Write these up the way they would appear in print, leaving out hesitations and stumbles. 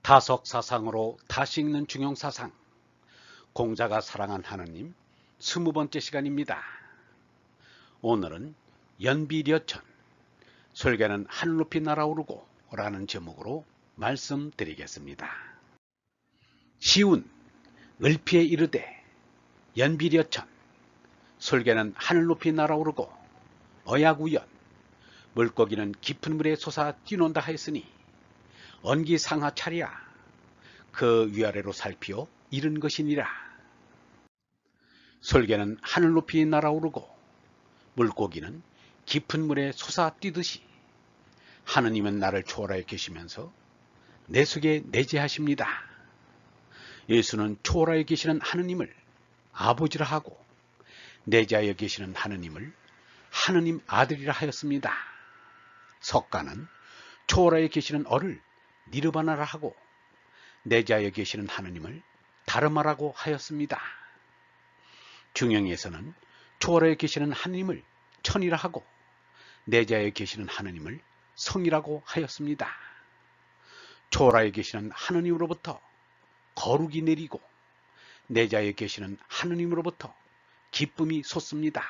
다석사상으로 다시 읽는 중용사상, 공자가 사랑한 하느님 20번째 시간입니다. 오늘은 연비려천, 설계는 하늘 높이 날아오르고 라는 제목으로 말씀드리겠습니다. 시운, 을피에 이르되 연비려천, 설계는 하늘 높이 날아오르고 어야구연, 물고기는 깊은 물에 솟아 뛰논다 하였으니 언기상하 차리야 그 위아래로 살피어 이른 것이니라. 설계는 하늘 높이 날아오르고 물고기는 깊은 물에 솟아 뛰듯이 하느님은 나를 초월하여 계시면서 내 속에 내재하십니다. 예수는 초월하여 계시는 하느님을 아버지라 하고 내재하여 계시는 하느님을 하느님 아들이라 하였습니다. 석가는 초월하여 계시는 어를 니르바나라 하고 내재하여 계시는 하느님을 다르마라고 하였습니다. 중영에서는 초월하여 계시는 하느님을 천이라 하고 내재하여 계시는 하느님을 성이라고 하였습니다. 초월하여 계시는 하느님으로부터 거룩이 내리고 내재하여 계시는 하느님으로부터 기쁨이 솟습니다.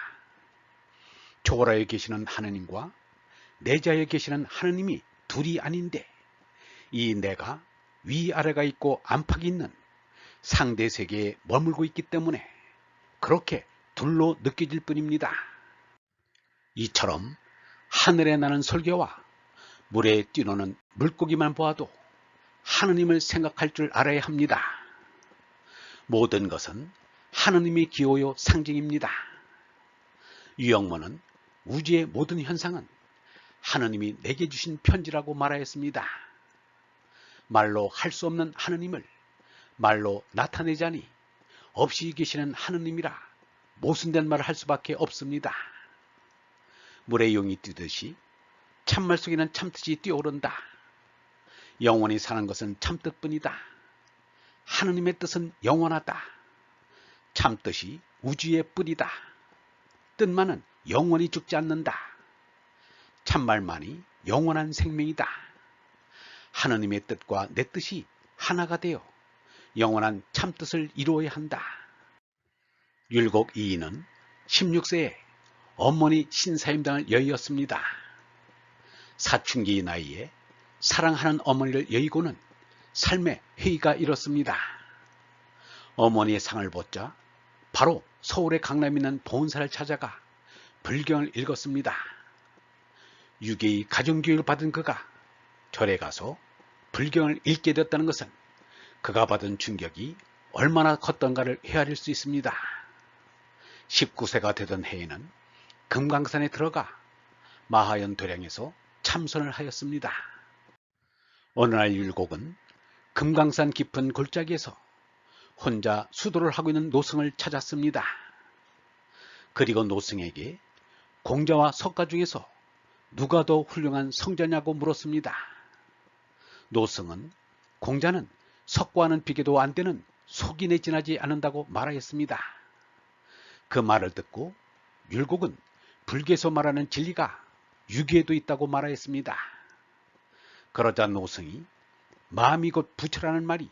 초월하여 계시는 하느님과 내재하여 계시는 하느님이 둘이 아닌데 이 내가 위아래가 있고 안팎이 있는 상대 세계에 머물고 있기 때문에 그렇게 둘로 느껴질 뿐입니다. 이처럼 하늘에 나는 설계와 물에 뛰노는 물고기만 보아도 하느님을 생각할 줄 알아야 합니다. 모든 것은 하느님의 기호요 상징입니다. 유영모는 우주의 모든 현상은 하느님이 내게 주신 편지라고 말하였습니다. 말로 할 수 없는 하느님을 말로 나타내자니 없이 계시는 하느님이라 모순된 말을 할 수밖에 없습니다. 물에 용이 뛰듯이 참말 속에는 참뜻이 뛰어오른다. 영원히 사는 것은 참뜻뿐이다. 하느님의 뜻은 영원하다. 참뜻이 우주의 뿌리다. 뜻만은 영원히 죽지 않는다. 참말만이 영원한 생명이다. 하느님의 뜻과 내 뜻이 하나가 되어 영원한 참뜻을 이루어야 한다. 율곡 이인은 16세에 어머니 신사임당을 여의었습니다. 사춘기 나이에 사랑하는 어머니를 여의고는 삶의 회의가 일었습니다. 어머니의 상을 받자 바로 서울의 강남에 있는 보은사를 찾아가 불경을 읽었습니다. 유계의 가정교육을 받은 그가 절에 가서 불경을 읽게 되었다는 것은 그가 받은 충격이 얼마나 컸던가를 헤아릴 수 있습니다. 19세가 되던 해에는 금강산에 들어가 마하연 도량에서 참선을 하였습니다. 어느 날 율곡은 금강산 깊은 골짜기에서 혼자 수도를 하고 있는 노승을 찾았습니다. 그리고 노승에게 공자와 석가 중에서 누가 더 훌륭한 성자냐고 물었습니다. 노승은 공자는 석과는 비교도 안 되는 속이 내진하지 않는다고 말하였습니다. 그 말을 듣고 율곡은 불교에서 말하는 진리가 유교에도 있다고 말하였습니다. 그러자 노승이 마음이 곧 부처라는 말이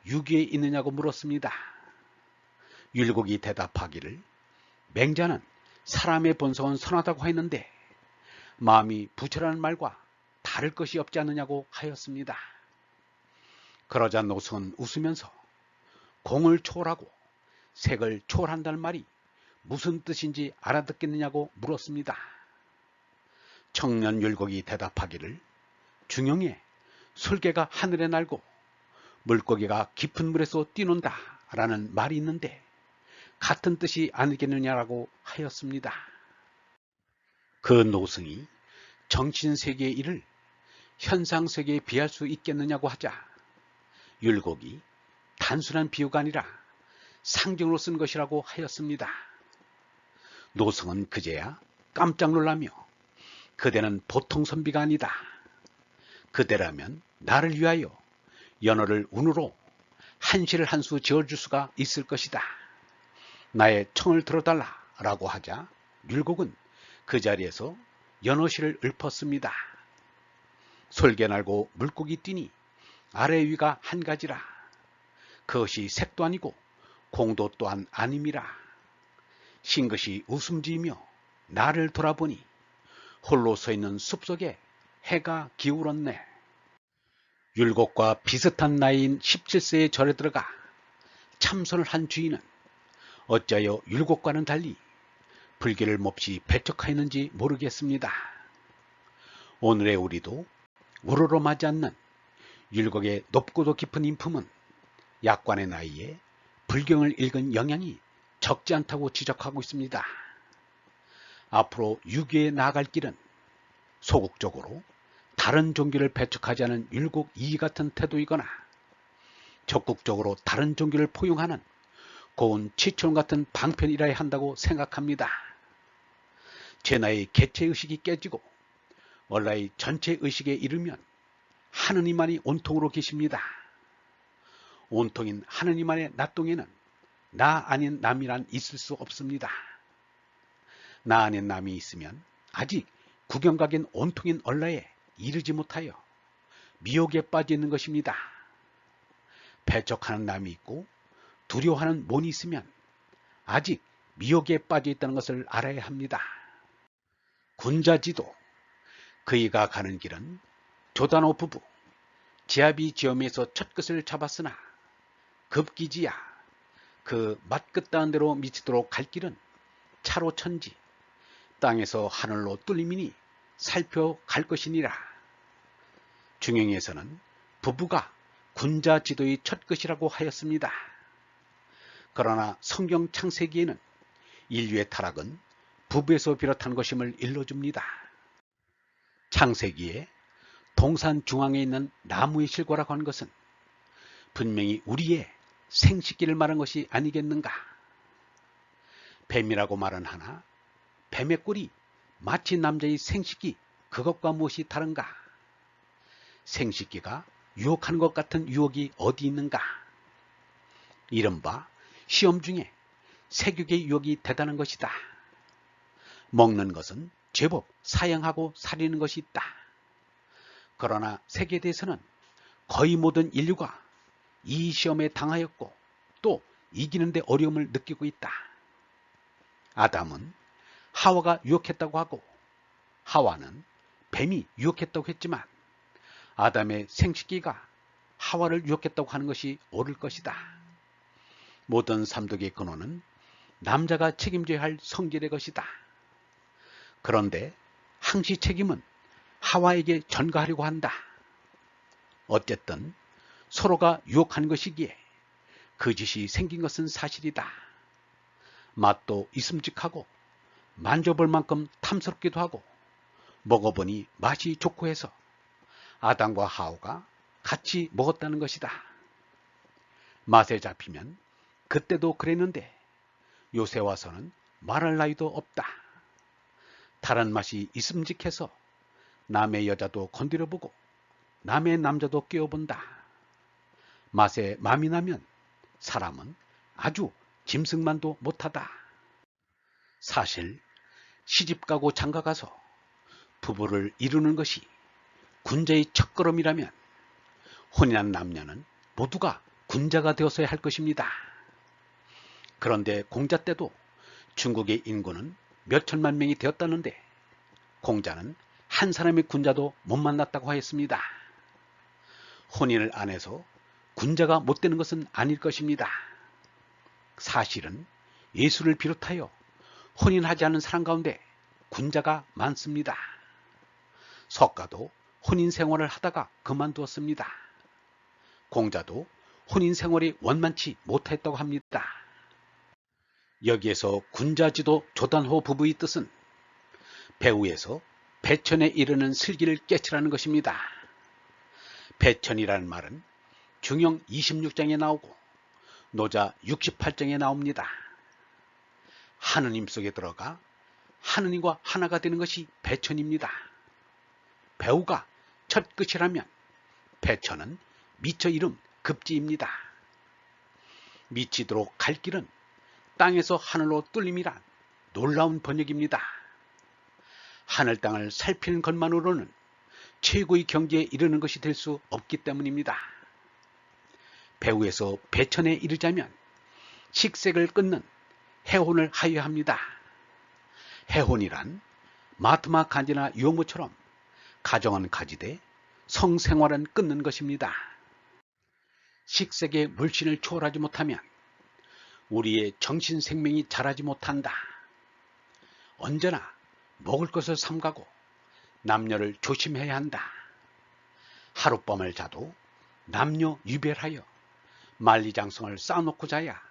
유교에 있느냐고 물었습니다. 율곡이 대답하기를 맹자는 사람의 본성은 선하다고 했는데 마음이 부처라는 말과 다를 것이 없지 않느냐고 하였습니다. 그러자 노승은 웃으면서 공을 초월하고 색을 초월한다는 말이 무슨 뜻인지 알아듣겠느냐고 물었습니다. 청년 율곡이 대답하기를 중용에 설계가 하늘에 날고 물고기가 깊은 물에서 뛰논다 라는 말이 있는데 같은 뜻이 아니겠느냐라고 하였습니다. 그 노승이 정신세계의 일을 현상세계에 비할 수 있겠느냐고 하자 율곡이 단순한 비유가 아니라 상징으로 쓴 것이라고 하였습니다. 노승은 그제야 깜짝 놀라며 그대는 보통 선비가 아니다. 그대라면 나를 위하여 연어를 운으로 한시를 한 수 지어줄 수가 있을 것이다. 나의 청을 들어달라 라고 하자 율곡은 그 자리에서 연어시를 읊었습니다. 솔개 날고 물고기 뛰니 아래 위가 한 가지라. 그것이 색도 아니고 공도 또한 아님이라. 신 것이 웃음지으며 나를 돌아보니 홀로 서 있는 숲속에 해가 기울었네. 율곡과 비슷한 나이인 17세의 절에 들어가 참선을 한 주인은 어찌하여 율곡과는 달리 불교를 몹시 배척하였는지 모르겠습니다. 오늘의 우리도 우러러 마지 않는 율곡의 높고도 깊은 인품은 약관의 나이에 불경을 읽은 영향이 적지 않다고 지적하고 있습니다. 앞으로 유교에 나아갈 길은 소극적으로 다른 종교를 배척하지 않은 율곡 이 같은 태도이거나 적극적으로 다른 종교를 포용하는 고운 치촌 같은 방편이라야 한다고 생각합니다. 제나의 개체의식이 깨지고 원라의 전체의식에 이르면 하느님만이 온통으로 계십니다. 온통인 하느님만의 나똥에는 나 아닌 남이란 있을 수 없습니다. 나 아닌 남이 있으면 아직 구경각인 온통인 얼라에 이르지 못하여 미혹에 빠져 있는 것입니다. 배척하는 남이 있고 두려워하는 몬이 있으면 아직 미혹에 빠져 있다는 것을 알아야 합니다. 군자지도 그이가 가는 길은 조단호 부부 지아비 지엄에서 첫 끝을 잡았으나 급기지야 그 맛끝다한 대로 미치도록 갈 길은 차로 천지 땅에서 하늘로 뚫림이니 살펴갈 것이니라. 중영에서는 부부가 군자 지도의 첫 끝이라고 하였습니다. 그러나 성경 창세기에는 인류의 타락은 부부에서 비롯한 것임을 일러줍니다. 창세기에 동산 중앙에 있는 나무의 실과라고 한 것은 분명히 우리의 생식기를 말한 것이 아니겠는가. 뱀이라고 말은 하나 뱀의 꼴이 마치 남자의 생식기 그것과 무엇이 다른가. 생식기가 유혹하는 것 같은 유혹이 어디 있는가. 이른바 시험 중에 색육의 유혹이 대단한 것이다. 먹는 것은 제법 사양하고 살리는 것이 있다. 그러나 색에 대해서는 거의 모든 인류가 이 시험에 당하였고 또 이기는데 어려움을 느끼고 있다. 아담은 하와가 유혹했다고 하고 하와는 뱀이 유혹했다고 했지만 아담의 생식기가 하와를 유혹했다고 하는 것이 옳을 것이다. 모든 삼독의 근원은 남자가 책임져야 할 성질의 것이다. 그런데 항시 책임은 하와에게 전가하려고 한다. 어쨌든 서로가 유혹한 것이기에 그 짓이 생긴 것은 사실이다. 맛도 있음직하고 만져볼 만큼 탐스럽기도 하고 먹어보니 맛이 좋고 해서 아담과 하와가 같이 먹었다는 것이다. 맛에 잡히면 그때도 그랬는데 요새 와서는 말할 나위도 없다. 다른 맛이 있음직해서 남의 여자도 건드려보고 남의 남자도 끼워본다. 맛에 맘이 나면 사람은 아주 짐승만도 못하다. 사실 시집가고 장가가서 부부를 이루는 것이 군자의 첫걸음이라면 혼인한 남녀는 모두가 군자가 되어서야 할 것입니다. 그런데 공자 때도 중국의 인구는 몇 천만 명이 되었다는데 공자는 한 사람의 군자도 못 만났다고 하였습니다. 혼인을 안 해서 군자가 못 되는 것은 아닐 것입니다. 사실은 예수를 비롯하여 혼인하지 않은 사람 가운데 군자가 많습니다. 석가도 혼인 생활을 하다가 그만두었습니다. 공자도 혼인 생활이 원만치 못했다고 합니다. 여기에서 군자지도 조단호 부부의 뜻은 배후에서 배천에 이르는 슬기를 깨치라는 것입니다. 배천이라는 말은 중영 26장에 나오고 노자 68장에 나옵니다. 하느님 속에 들어가 하느님과 하나가 되는 것이 배천입니다. 배후가 첫 끝이라면 배천은 미처 이름 급지입니다. 미치도록 갈 길은 땅에서 하늘로 뚫림이란 놀라운 번역입니다. 하늘 땅을 살피는 것만으로는 최고의 경지에 이르는 것이 될 수 없기 때문입니다. 배후에서 배천에 이르자면 식색을 끊는 해혼을 하여야 합니다. 해혼이란 마트마 간지나 유혹모처럼 가정은 가지되 성생활은 끊는 것입니다. 식색의 물신을 초월하지 못하면 우리의 정신 생명이 자라지 못한다. 언제나 먹을 것을 삼가고 남녀를 조심해야 한다. 하룻밤을 자도 남녀 유별하여 만리장성을 쌓아놓고 자야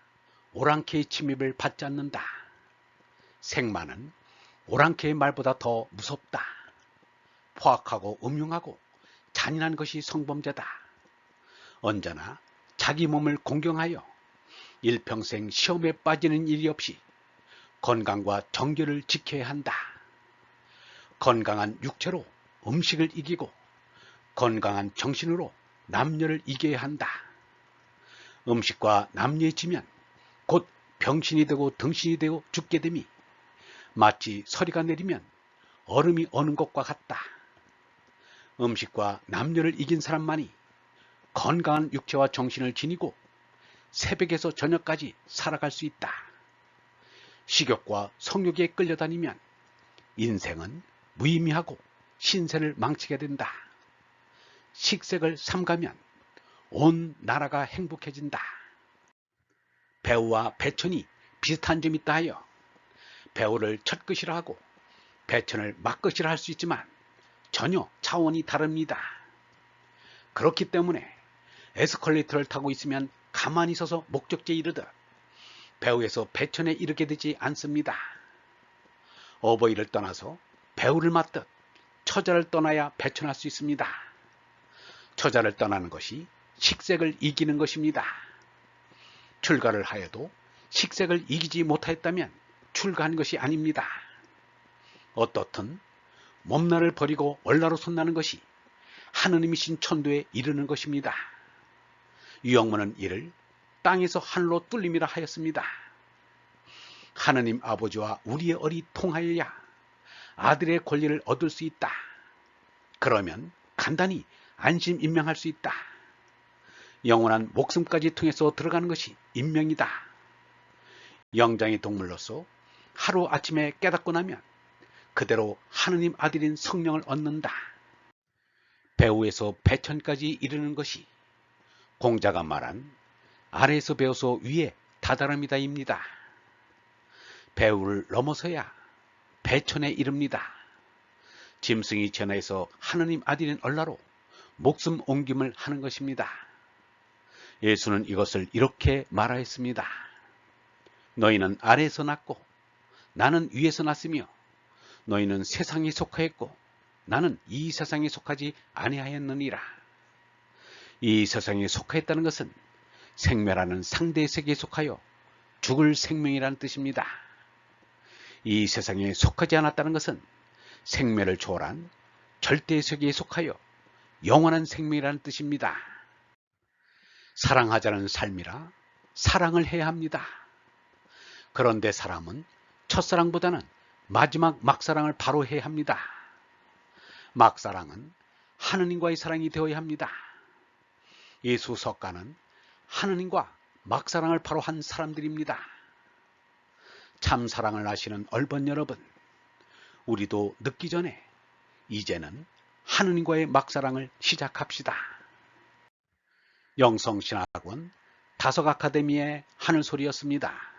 오랑캐의 침입을 받지 않는다. 생마는 오랑캐의 말보다 더 무섭다. 포악하고 음흉하고 잔인한 것이 성범죄다. 언제나 자기 몸을 공경하여 일평생 시험에 빠지는 일이 없이 건강과 정결을 지켜야 한다. 건강한 육체로 음식을 이기고 건강한 정신으로 남녀를 이겨야 한다. 음식과 남녀에 지면 곧 병신이 되고 등신이 되고 죽게 됨이 마치 서리가 내리면 얼음이 어는 것과 같다. 음식과 남녀를 이긴 사람만이 건강한 육체와 정신을 지니고 새벽에서 저녁까지 살아갈 수 있다. 식욕과 성욕에 끌려다니면 인생은 무의미하고 신세를 망치게 된다. 식색을 삼가면 온 나라가 행복해진다. 배우와 배천이 비슷한 점이 있다 하여 배우를 첫것이라 하고 배천을 막것이라 할 수 있지만 전혀 차원이 다릅니다. 그렇기 때문에 에스컬레이터를 타고 있으면 가만히 서서 목적지에 이르듯 배후에서 배천에 이르게 되지 않습니다. 어버이를 떠나서 배후를 맞듯 처자를 떠나야 배천할 수 있습니다. 처자를 떠나는 것이 식색을 이기는 것입니다. 출가를 하여도 식색을 이기지 못하였다면 출가한 것이 아닙니다. 어떻든 몸나를 버리고 얼라로 손나는 것이 하느님이신 천도에 이르는 것입니다. 유영문은 이를 땅에서 하늘로 뚫림이라 하였습니다. 하느님 아버지와 우리의 얼이 통하여야 아들의 권리를 얻을 수 있다. 그러면 간단히 안심 임명할 수 있다. 영원한 목숨까지 통해서 들어가는 것이 임명이다. 영장의 동물로서 하루아침에 깨닫고 나면 그대로 하느님 아들인 성령을 얻는다. 배후에서 배천까지 이르는 것이 공자가 말한 아래에서 배워서 위에 다다름이다입니다. 배후를 넘어서야 배천에 이릅니다. 짐승이 전하에서 하느님 아들인 얼라로 목숨 옮김을 하는 것입니다. 예수는 이것을 이렇게 말하였습니다. 너희는 아래에서 났고 나는 위에서 났으며 너희는 세상에 속하였고 나는 이 세상에 속하지 아니하였느니라. 이 세상에 속하였다는 것은 생매라는 상대 세계에 속하여 죽을 생명이라는 뜻입니다. 이 세상에 속하지 않았다는 것은 생매를 초월한 절대 세계에 속하여 영원한 생명이라는 뜻입니다. 사랑하자는 삶이라 사랑을 해야 합니다. 그런데 사람은 첫사랑보다는 마지막 막사랑을 바로 해야 합니다. 막사랑은 하느님과의 사랑이 되어야 합니다. 예수 석가는 하느님과 막사랑을 바로 한 사람들입니다. 참사랑을 아시는 얼번 여러분, 우리도 늦기 전에 이제는 하느님과의 막사랑을 시작합시다. 영성신학원 다석아카데미의 하늘소리였습니다.